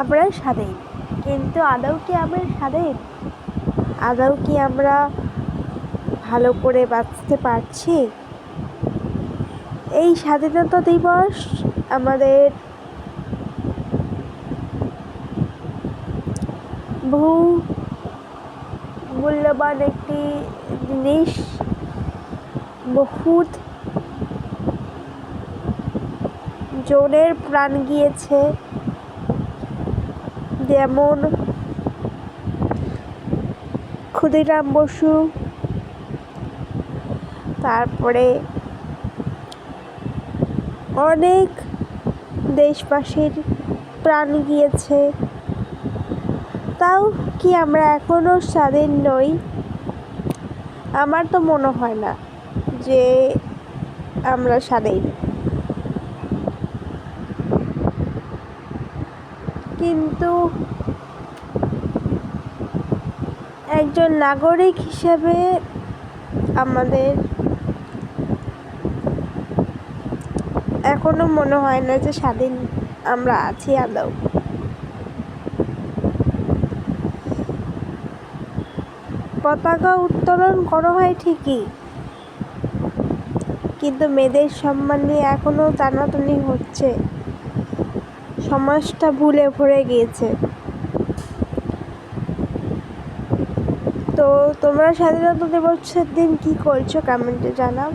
আমরা স্বাধীন, কিন্তু আদৌ কি আমরা স্বাধীন? আদৌ কি আমরা ভালো করে বাঁচতে পারছি? এই স্বাধীনতা দিবস আমাদের বহু মূল্যবান একটি জিনিস। বহুত জনের প্রাণ গিয়েছে, যেমন ক্ষুদিরাম বসু, তারপরে অনেক দেশবাসীর প্রাণ গিয়েছে। তাও কি আমরা এখনো স্বাধীন নই? আমার তো মনে হয় না যে আমরা স্বাধীন। কিন্তু একজন নাগরিক হিসেবে আমাদের এখনো মনে হয় না যে স্বাধীন আমরা আছি আদৌ। পতাকা উত্তোলন করা হয় ঠিকই, কিন্তু মেয়েদের সম্মান নিয়ে এখনো টানাটানি হচ্ছে। সমাজটা ভুলে ভরে গিয়েছে। তো তোমরা স্বাধীনতা দিবসের দিন কি করছো কমেন্টে জানাও।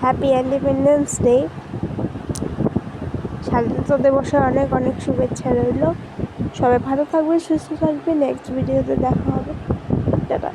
Happy independence day. স্বাধীনতা দিবসের অনেক অনেক শুভেচ্ছা রইল। সবাই ভালো থাকবে, সুস্থ থাকবে। নেক্সট ভিডিওতে দেখা হবে। টাটা।